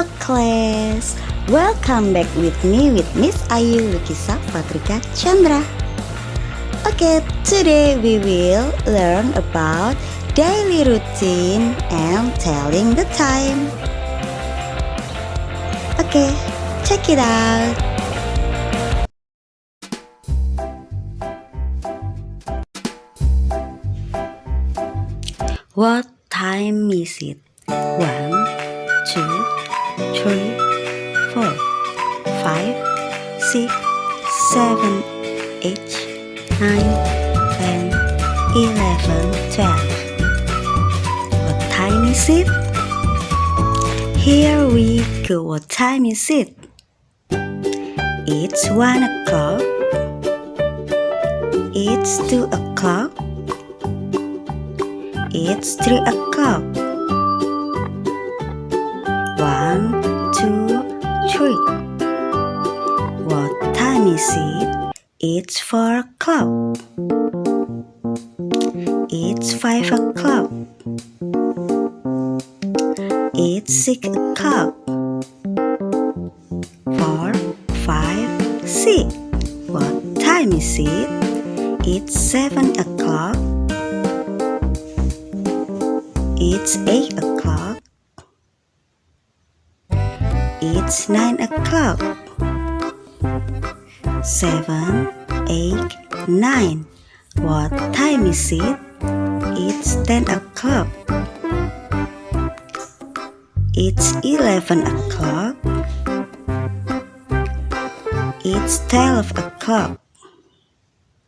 Hello class, welcome back with me with Miss Ayu Lukisa Patrika Chandra. Okay, today we will learn about daily routine and telling the time. Okay, check it out. What time is it? 1, 2, 3, 4, 5, 6, 7, 8, 9, 10, 11, 12. What time is it? Here we go. What time is it? It's 1 o'clock. It's 2 o'clock. It's 3 o'clock. 1, 2, 3. What time is it? It's 4 o'clock. It's 5 o'clock. It's 6 o'clock. 4, 5, 6. What time is it? It's 7 o'clock. It's 8 o'clock. It's 9 o'clock. 7, 8, 9. What time is it? It's 10 o'clock. It's 11 o'clock. It's 12 o'clock.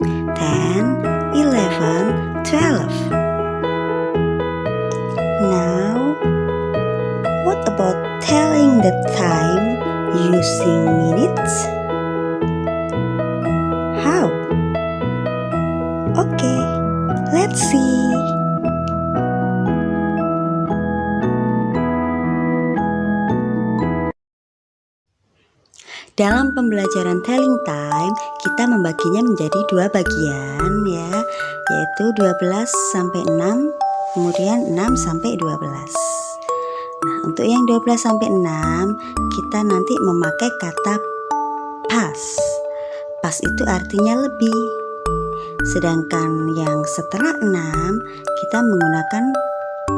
10, 11, 12. Now, what about telling the time using minutes? How? Okay, let's see. Dalam pembelajaran telling time, kita membaginya menjadi dua bagian ya, yaitu 12 sampai 6, kemudian 6 sampai 12. Nah, untuk yang 12 sampai 6, kita nanti memakai kata pas. Pas itu artinya lebih. Sedangkan yang setelah 6, kita menggunakan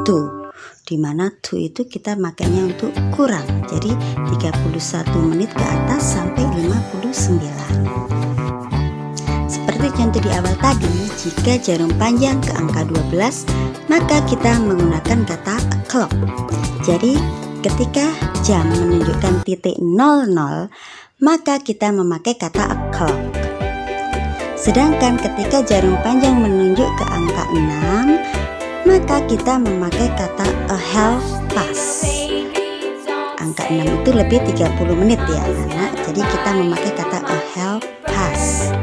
to. Di mana to itu kita makanya untuk kurang. Jadi 31 menit ke atas sampai 59. Seperti contoh di awal tadi, jika jarum panjang ke angka 12, maka kita menggunakan kata o'clock. Jadi ketika jam menunjukkan titik 00, maka kita memakai kata o'clock. Sedangkan ketika jarum panjang menunjuk ke angka 6, maka kita memakai kata a half past. Angka 6 itu lebih 30 menit ya anak. Jadi kita memakai kata a half past.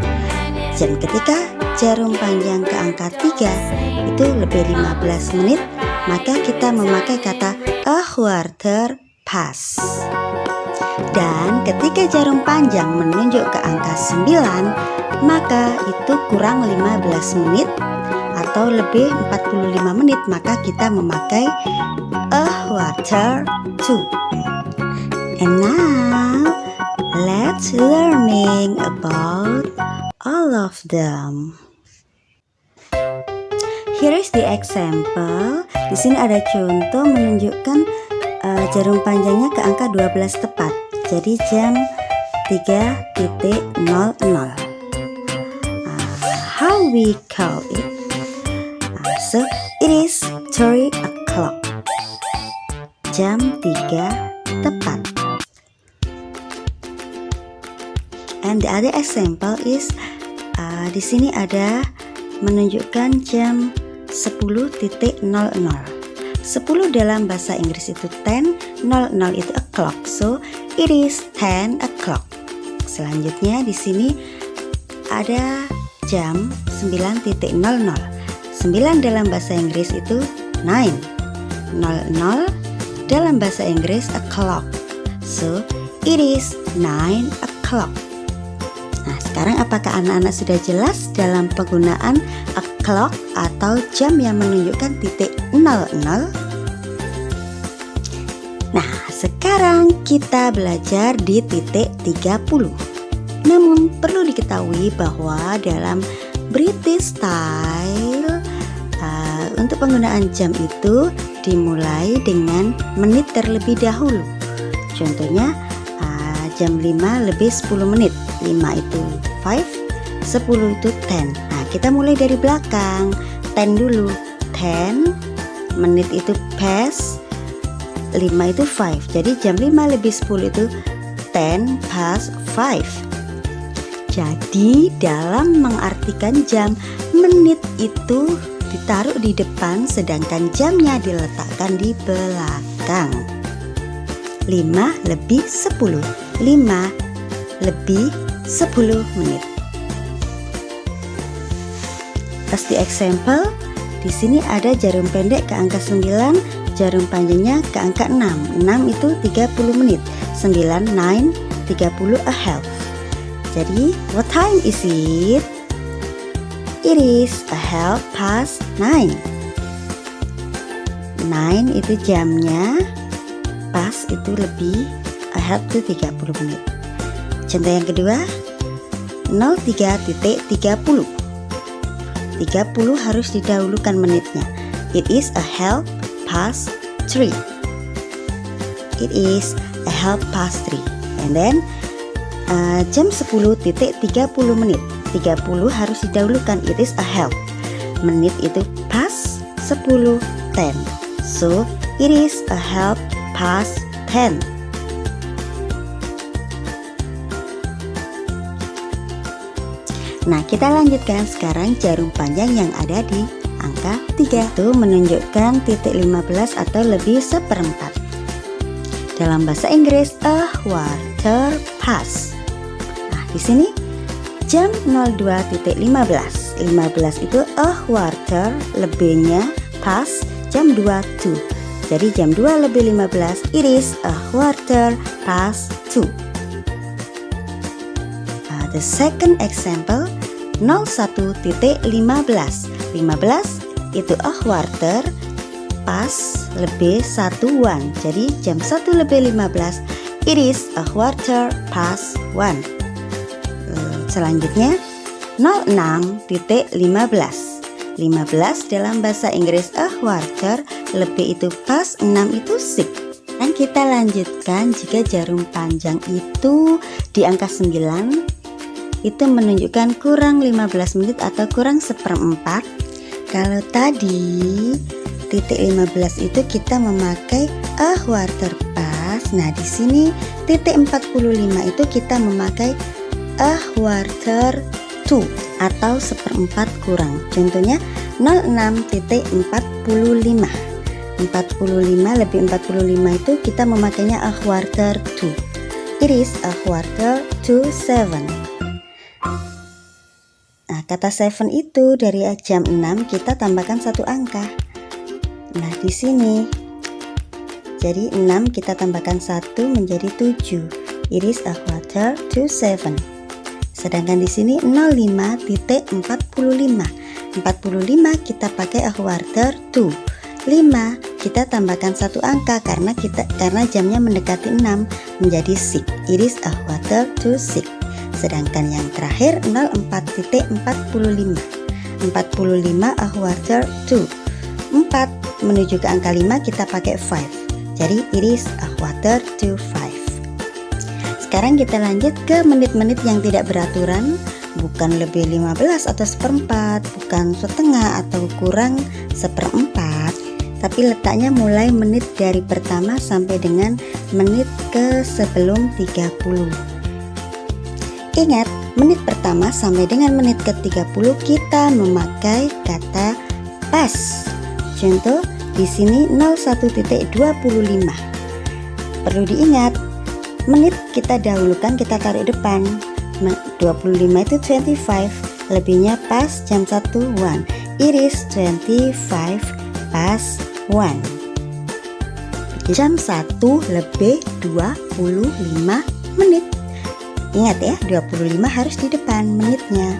Dan ketika jarum panjang ke angka 3 itu lebih 15 menit, maka kita memakai kata a quarter past. Dan ketika jarum panjang menunjuk ke angka 9, maka itu kurang 15 menit atau lebih 45 menit, maka kita memakai a quarter to. And now let's learning about all of them. Here is the example. Di sini ada contoh menunjukkan jarum panjangnya ke angka 12 tepat. Jadi jam 3.00. How we call it? So it is 3 o'clock. Jam 3 tepat. And the other example is di sini ada menunjukkan jam 10.00. 10 dalam bahasa Inggris itu 10, 00 itu o'clock. So it is 10 o'clock. Selanjutnya di sini ada jam 9.00. 9 dalam bahasa Inggris itu 9. 00 dalam bahasa Inggris o'clock. So it is 9 o'clock. Nah, sekarang apakah anak-anak sudah jelas dalam penggunaan o'clock atau jam yang menunjukkan titik 00? Nah, sekarang kita belajar di titik 30. Namun perlu diketahui bahwa dalam British style untuk penggunaan jam itu dimulai dengan menit terlebih dahulu. Contohnya jam 5 lebih 10 menit. 5 itu 5, 10 itu 10. Nah, kita mulai dari belakang. 10 dulu. 10 menit itu past, 5 itu 5. Jadi jam 5 lebih 10 itu 10 past 5. Jadi dalam mengartikan jam, menit itu ditaruh di depan sedangkan jamnya diletakkan di belakang. 5 lebih 10. 5 lebih 10 menit. As the example, di sini ada jarum pendek ke angka 9, jarum panjangnya ke angka 6. 6 itu 30 menit. 9, 9, 30 a half. Jadi, what time is it? It is a half past 9. 9 itu jamnya, pas itu lebih, a half itu 30 menit. Contoh yang kedua, 03.30. 30 harus didahulukan menitnya. It is a half past 3. It is a half past 3. And then jam 10.30 menit. 30 harus didahulukan. It is a half. Menit itu past 10, 10. So it is a half past 10. Nah, kita lanjutkan sekarang jarum panjang yang ada di angka 3. Itu menunjukkan titik 15 atau lebih seperempat. Dalam bahasa Inggris, a quarter past. Nah, di sini jam 02.15. 15 itu a quarter, lebihnya past jam 22. Jadi jam 2 lebih 15, it is a quarter past 2. The second example, 01.15. 15 itu a quarter pas lebih 1 Jadi jam 1 lebih 15, it is a quarter past 1. Selanjutnya 06.15. 15 dalam bahasa Inggris a quarter, lebih itu pas, 6 itu 6. Dan kita lanjutkan jika jarum panjang itu di angka 9 itu menunjukkan kurang 15 menit atau kurang seperempat. Kalau tadi titik 15 itu kita memakai a quarter past. Nah, di sini titik 45 itu kita memakai a quarter to atau seperempat kurang. Contohnya 06.45. 45 lebih 45 itu kita memakainya a quarter to. It is a quarter to 7. Nah, kata 7 itu dari jam 6 kita tambahkan satu angka. Nah, di sini jadi 6 kita tambahkan 1 menjadi 7. It is a quarter to 7. Sedangkan di sini 05.45. 45 kita pakai a quarter to. 5 kita tambahkan satu angka karena jamnya mendekati 6 menjadi 6. It is a quarter to 6. Sedangkan yang terakhir 04.45. 45 a quarter to. 4 menuju ke angka 5 kita pakai 5. Jadi it is a quarter to 5. Sekarang kita lanjut ke menit-menit yang tidak beraturan. Bukan lebih 15 atau seperempat, bukan setengah atau kurang seperempat, tapi letaknya mulai menit dari pertama sampai dengan menit ke sebelum 30. Ingat, menit pertama sampai dengan menit ke-30 kita memakai kata pas. Contoh di sini 01.25. Perlu diingat, menit kita dahulukan, kita taruh depan. 25 itu 25, lebihnya pas jam 1 1. It is 25 past 1. Jam 1 lebih 25 menit. Ingat ya, 25 harus di depan menitnya.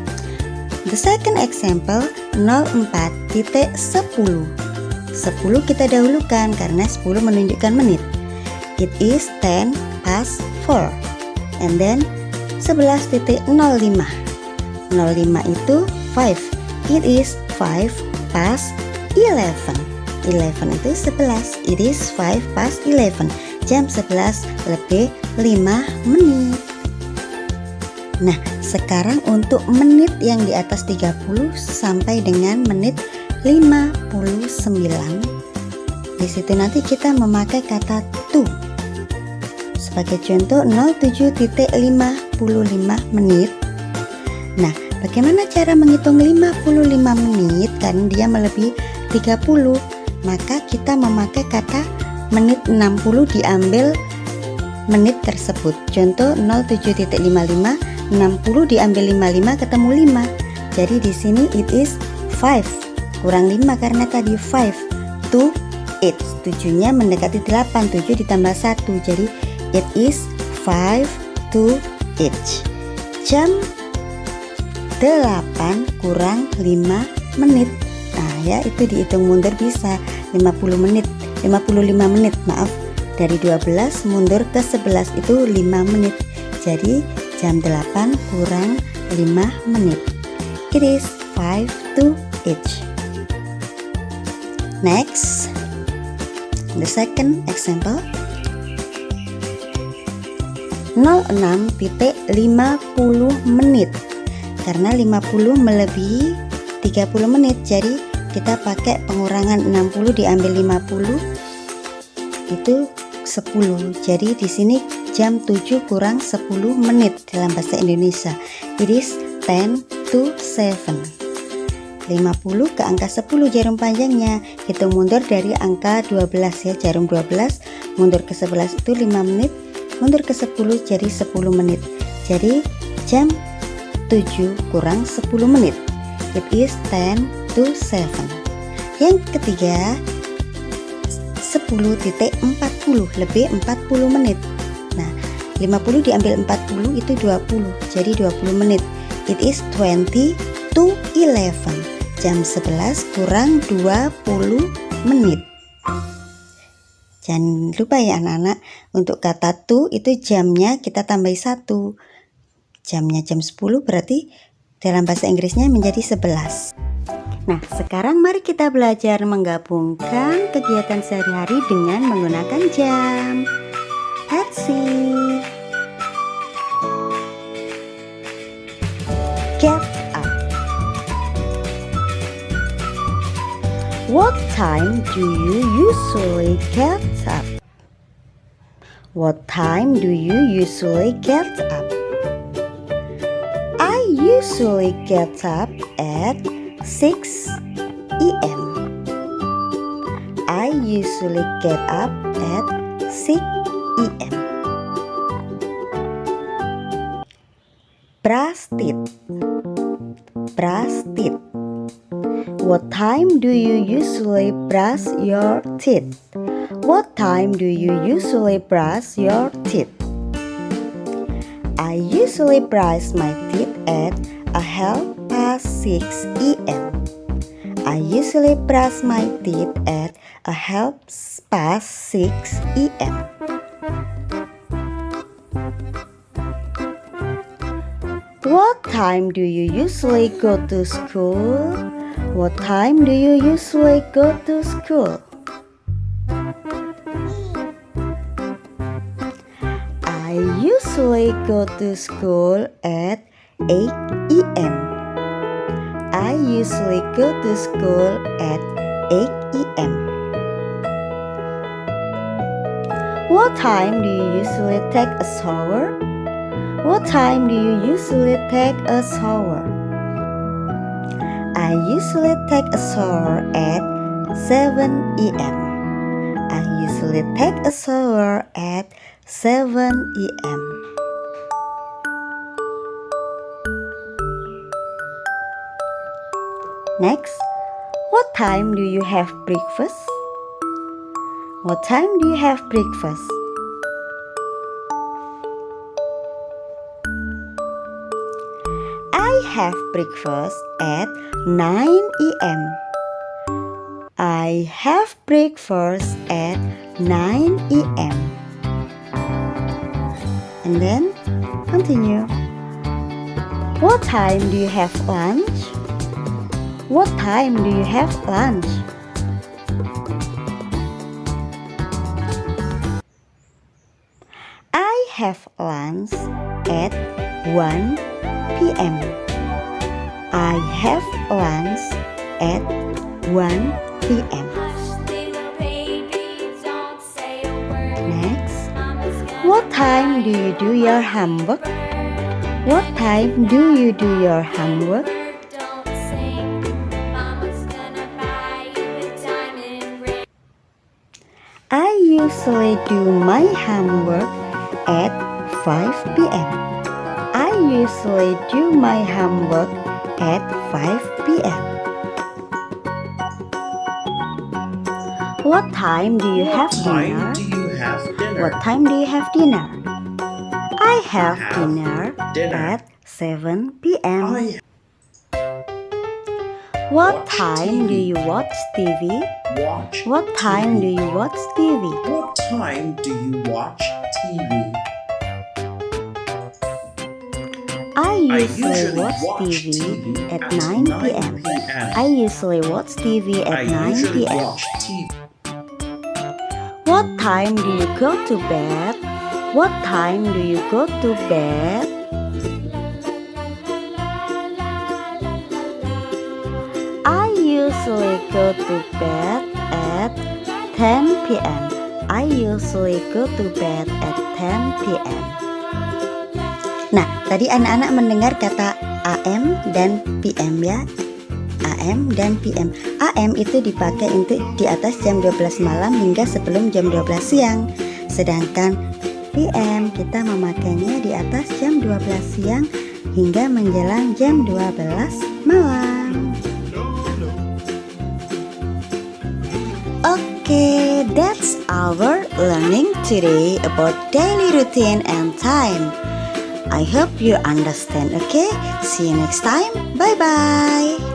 The second example 04.10. 10 kita dahulukan karena 10 menunjukkan menit. It is 10 past 4. And then 11.05. 05 itu 5. It is 5 past 11. 11 itu 11. It is 5 past 11. Jam 11 lebih 5 menit. Nah, sekarang untuk menit yang di atas 30 sampai dengan menit 59. Di situ nanti kita memakai kata to. Sebagai contoh 07.55 menit. Nah, bagaimana cara menghitung 55 menit karena dia melebihi 30? Maka kita memakai kata menit 60 diambil menit tersebut. Contoh 07.55, 60 diambil 55 ketemu 5. Jadi di sini it is 5 kurang 5 karena tadi 5 to 8. 7-nya mendekati 8, 7 ditambah 1. Jadi it is 5 to 8. Jam 8 kurang 5 menit. Nah ya, itu dihitung mundur bisa 55 menit, maaf. Dari 12 mundur ke 11 itu 5 menit. Jadi jam 8 kurang 5 menit. It is 5 to 8. Next, the second example. 06.50 menit. Karena 50 melebihi 30 menit, jadi kita pakai pengurangan 60 diambil 50 itu 10. Jadi di sini jam 7 kurang 10 menit dalam bahasa Indonesia. It is 10 to 7. 50 ke angka 10 jarum panjangnya. Hitung mundur dari angka 12 ya, jarum 12 mundur ke 11 itu 5 menit, mundur ke 10 jadi 10 menit. Jadi jam 7 kurang 10 menit. It is 10 to 7. Yang ketiga 10.40 lebih 40 menit. Nah, 50 diambil 40 itu 20. Jadi 20 menit. It is 20 to 11. Jam 11 kurang 20 menit. Jangan lupa ya anak-anak, untuk kata to itu jamnya kita tambahi 1. Jamnya jam 10 berarti dalam bahasa Inggrisnya menjadi 11. Nah, sekarang mari kita belajar menggabungkan kegiatan sehari-hari dengan menggunakan jam. Let's see. Get up. What time do you usually get up? What time do you usually get up? I usually get up at 6 a.m. I usually get up at 6 a.m. Brush teeth. Brush teeth. What time do you usually brush your teeth? What time do you usually brush your teeth? I usually brush my teeth at 6:30 a.m. I usually brush my teeth at 6:30 a.m. What time do you usually go to school? What time do you usually go to school? I usually go to school at 8 a.m. I usually go to school at 8 a.m. What time do you usually take a shower? What time do you usually take a shower? I usually take a shower at 7 a.m. I usually take a shower at 7 a.m. Next, what time do you have breakfast? What time do you have breakfast? I have breakfast at 9 a.m. I have breakfast at 9 a.m. And then continue. What time do you have lunch? What time do you have lunch? I have lunch at 1 p.m. I have lunch at 1 p.m. Next, what time do you do your homework? What time do you do your homework? I usually do my homework at 5 p.m. I usually do my homework at 5 p.m. What time do you have dinner? What time do you have dinner? I have dinner at 7 p.m. What time do you watch TV? What time do you watch TV? What time do you watch TV? I usually watch TV at 9 p.m. I usually watch TV at 9 p.m. What time do you go to bed? What time do you go to bed? I usually go to bed at 10 p.m. I usually go to bed at 10 p.m. Nah, tadi anak-anak mendengar kata AM dan PM ya. AM dan PM. AM itu dipakai untuk di atas jam 12 malam hingga sebelum jam 12 siang. Sedangkan PM kita memakainya di atas jam 12 siang hingga menjelang jam 12 malam. Okay, that's our learning today about daily routine and time. I hope you understand, okay? See you next time. Bye-bye.